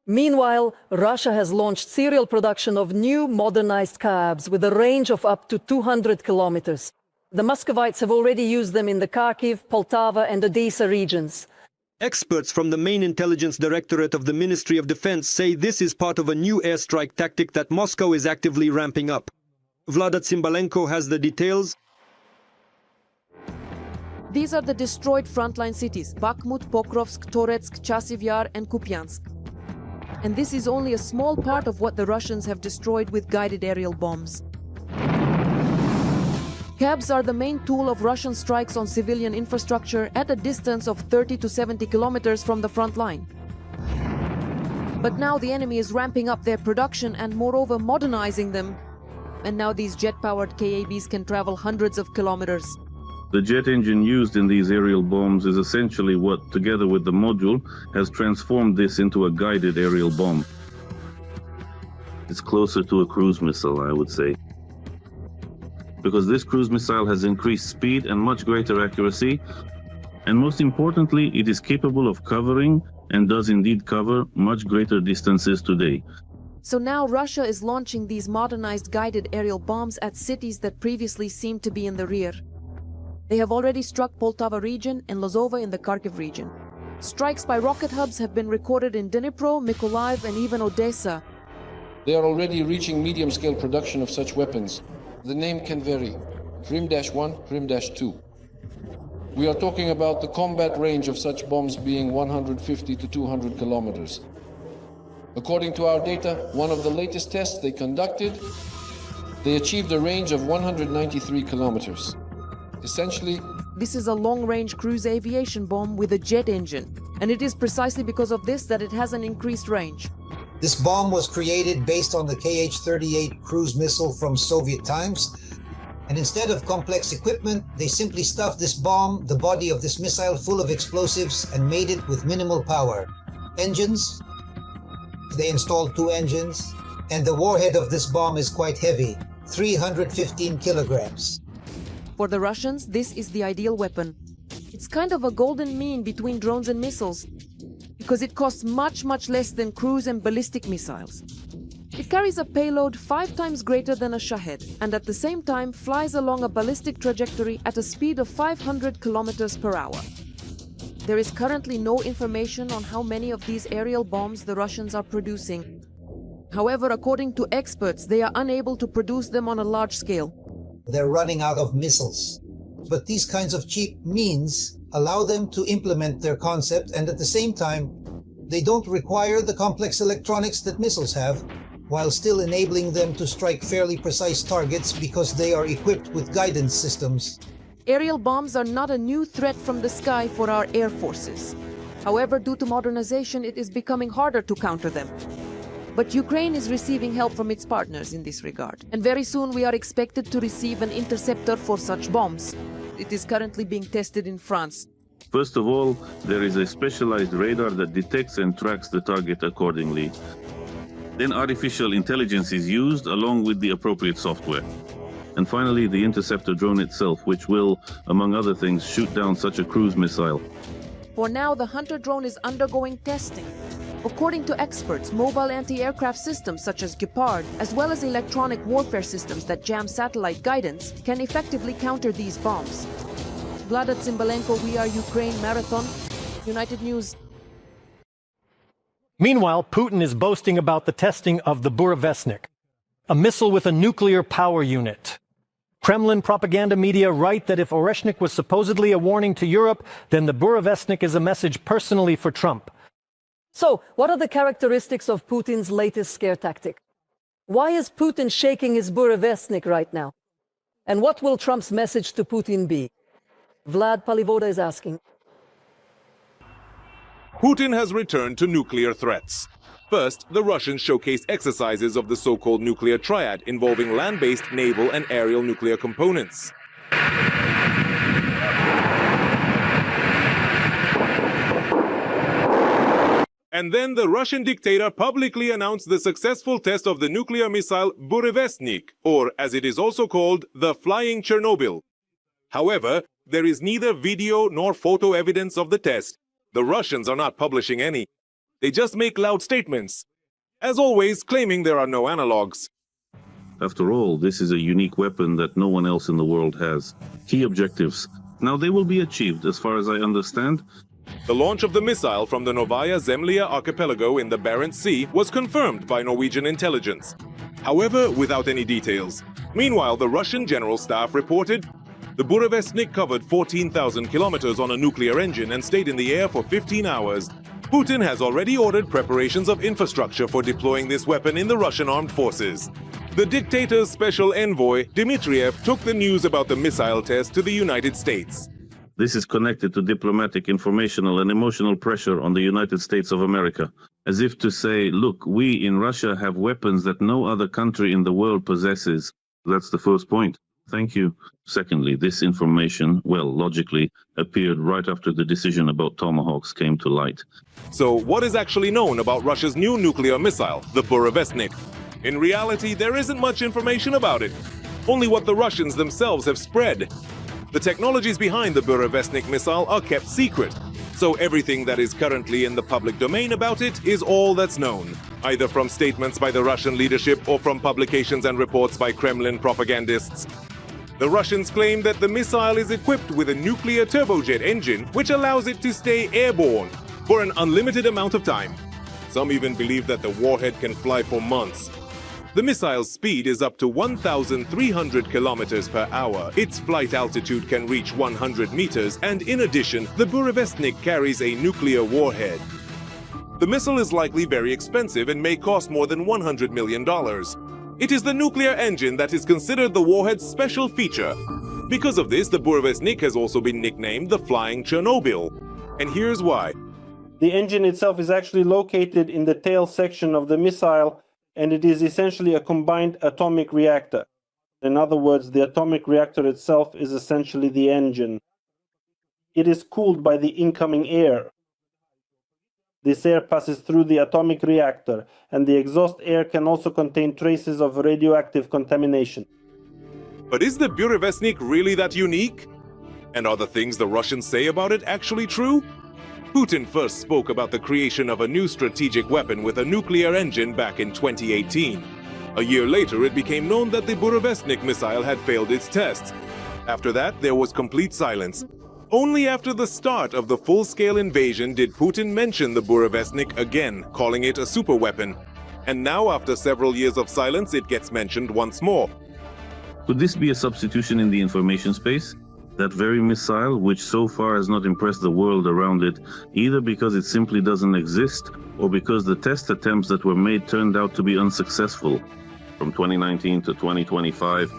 Meanwhile, Russia has launched serial production of new modernized cabs with a range of up to 200 kilometers. The Muscovites have already used them in the Kharkiv, Poltava and Odessa regions. Experts from the main intelligence directorate of the Ministry of Defense say this is part of a new airstrike tactic that Moscow is actively ramping up. Vlada Tsimbalenko has the details. These are the destroyed frontline cities: Bakhmut, Pokrovsk, Toretsk, Chasiv Yar and Kupiansk. And this is only a small part of what the Russians have destroyed with guided aerial bombs. Cabs are the main tool of Russian strikes on civilian infrastructure at a distance of 30 to 70 kilometers from the front line. But now the enemy is ramping up their production and moreover modernizing them. And now these jet-powered KABs can travel hundreds of kilometers. The jet engine used in these aerial bombs is essentially what, together with the module, has transformed this into a guided aerial bomb. It's closer to a cruise missile, I would say. Because this cruise missile has increased speed and much greater accuracy, and most importantly, it is capable of covering, and does indeed cover, much greater distances today. So now Russia is launching these modernized guided aerial bombs at cities that previously seemed to be in the rear. They have already struck Poltava region and Lozova in the Kharkiv region. Strikes by rocket hubs have been recorded in Dnipro, Mykolaiv and even Odessa. They are already reaching medium-scale production of such weapons. The name can vary, Krim-1, Krim-2. We are talking about the combat range of such bombs being 150 to 200 kilometers. According to our data, one of the latest tests they conducted, they achieved a range of 193 kilometers. Essentially, this is a long-range cruise aviation bomb with a jet engine, and it is precisely because of this that it has an increased range. This bomb was created based on the Kh-38 cruise missile from Soviet times, and instead of complex equipment, they simply stuffed this bomb, the body of this missile, full of explosives and made it with minimal power. Engines, they installed 2 engines, and the warhead of this bomb is quite heavy, 315 kilograms. For the Russians, this is the ideal weapon. It's kind of a golden mean between drones and missiles, because it costs much less than cruise and ballistic missiles. It carries a payload 5 times greater than a Shahed, and at the same time flies along a ballistic trajectory at a speed of 500 kilometers per hour. There is currently no information on how many of these aerial bombs the Russians are producing. However, according to experts, they are unable to produce them on a large scale. They're running out of missiles. But these kinds of cheap means allow them to implement their concept, and at the same time, they don't require the complex electronics that missiles have, while still enabling them to strike fairly precise targets because they are equipped with guidance systems. Aerial bombs are not a new threat from the sky for our air forces. However, due to modernization, it is becoming harder to counter them. But Ukraine is receiving help from its partners in this regard. And very soon we are expected to receive an interceptor for such bombs. It is currently being tested in France. First of all, there is a specialized radar that detects and tracks the target accordingly. Then artificial intelligence is used along with the appropriate software. And finally, the interceptor drone itself, which will, among other things, shoot down such a cruise missile. For now, the Hunter drone is undergoing testing. According to experts, mobile anti-aircraft systems such as Gepard, as well as electronic warfare systems that jam satellite guidance, can effectively counter these bombs. Vlada Tsimbalenko, We Are Ukraine Marathon, United News. Meanwhile, Putin is boasting about the testing of the Burevestnik, a missile with a nuclear power unit. Kremlin propaganda media write that if Oreshnik was supposedly a warning to Europe, then the Burevestnik is a message personally for Trump. So, what are the characteristics of Putin's latest scare tactic? Why is Putin shaking his Burevestnik right now? And what will Trump's message to Putin be? Vlad Palivoda is asking. Putin has returned to nuclear threats. First, the Russians showcased exercises of the so-called nuclear triad involving land-based, naval and aerial nuclear components. And then the Russian dictator publicly announced the successful test of the nuclear missile Burevestnik, or as it is also called, the Flying Chernobyl. However, there is neither video nor photo evidence of the test. The Russians are not publishing any. They just make loud statements, as always claiming there are no analogs. After all, this is a unique weapon that no one else in the world has. Key objectives. Now they will be achieved, as far as I understand. The launch of the missile from the Novaya Zemlya archipelago in the Barents Sea was confirmed by Norwegian intelligence. However, without any details. Meanwhile, the Russian General Staff reported the Burevestnik covered 14,000 kilometers on a nuclear engine and stayed in the air for 15 hours. Putin has already ordered preparations of infrastructure for deploying this weapon in the Russian armed forces. The dictator's special envoy, Dmitriev, took the news about the missile test to the United States. This is connected to diplomatic, informational, and emotional pressure on the United States of America, as if to say, look, we in Russia have weapons that no other country in the world possesses. That's the first point. Thank you. Secondly, this information, well, logically, appeared right after the decision about Tomahawks came to light. So what is actually known about Russia's new nuclear missile, the Burevestnik? In reality, there isn't much information about it. Only what the Russians themselves have spread. The technologies behind the Burevestnik missile are kept secret, so everything that is currently in the public domain about it is all that's known, either from statements by the Russian leadership or from publications and reports by Kremlin propagandists. The Russians claim that the missile is equipped with a nuclear turbojet engine, which allows it to stay airborne for an unlimited amount of time. Some even believe that the warhead can fly for months. The missile's speed is up to 1,300 kilometers per hour. Its flight altitude can reach 100 meters, and in addition, the Burevestnik carries a nuclear warhead. The missile is likely very expensive and may cost more than $100 million. It is the nuclear engine that is considered the warhead's special feature. Because of this, the Burevestnik has also been nicknamed the Flying Chernobyl. And here's why. The engine itself is actually located in the tail section of the missile, and it is essentially a combined atomic reactor. In other words, the atomic reactor itself is essentially the engine. It is cooled by the incoming air. This air passes through the atomic reactor, and the exhaust air can also contain traces of radioactive contamination. But is the Burevestnik really that unique? And are the things the Russians say about it actually true? Putin first spoke about the creation of a new strategic weapon with a nuclear engine back in 2018. A year later, it became known that the Burevestnik missile had failed its tests. After that, there was complete silence. Only after the start of the full-scale invasion did Putin mention the Burevestnik again, calling it a superweapon. And now, after several years of silence, it gets mentioned once more. Could this be a substitution in the information space? That very missile, which so far has not impressed the world around it, either because it simply doesn't exist, or because the test attempts that were made turned out to be unsuccessful. From 2019 to 2025.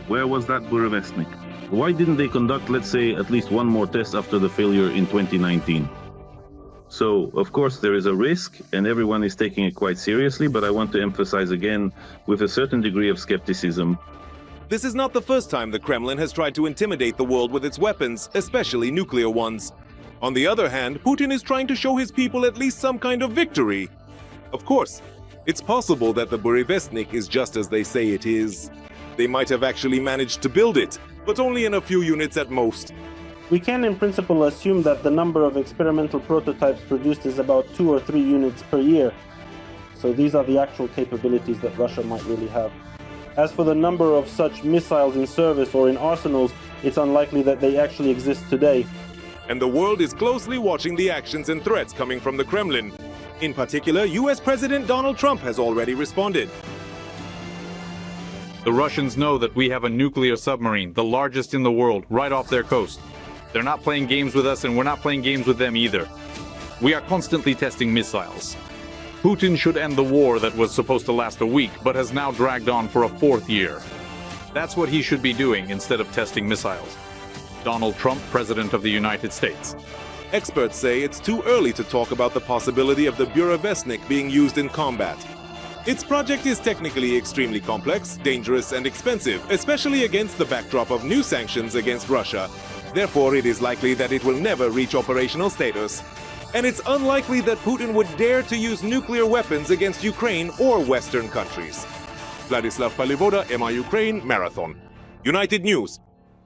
Where was that Burevestnik? Why didn't they conduct, let's say, at least one more test after the failure in 2019? So, of course, there is a risk, and everyone is taking it quite seriously, but I want to emphasize again, with a certain degree of skepticism, this is not the first time the Kremlin has tried to intimidate the world with its weapons, especially nuclear ones. On the other hand, Putin is trying to show his people at least some kind of victory. Of course, it's possible that the Burevestnik is just as they say it is. They might have actually managed to build it, but only in a few units at most. We can in principle assume that the number of experimental prototypes produced is about 2 or 3 units per year. So these are the actual capabilities that Russia might really have. As for the number of such missiles in service or in arsenals, it's unlikely that they actually exist today. And the world is closely watching the actions and threats coming from the Kremlin. In particular, US President Donald Trump has already responded. The Russians know that we have a nuclear submarine, the largest in the world, right off their coast. They're not playing games with us, and we're not playing games with them either. We are constantly testing missiles. Putin should end the war that was supposed to last a week, but has now dragged on for a 4th year. That's what he should be doing instead of testing missiles. Donald Trump, President of the United States. Experts say it's too early to talk about the possibility of the Burevestnik being used in combat. Its project is technically extremely complex, dangerous, and expensive, especially against the backdrop of new sanctions against Russia. Therefore, it is likely that it will never reach operational status. And it's unlikely that Putin would dare to use nuclear weapons against Ukraine or Western countries. Vladislav Palivoda, MI Ukraine, Marathon. United News.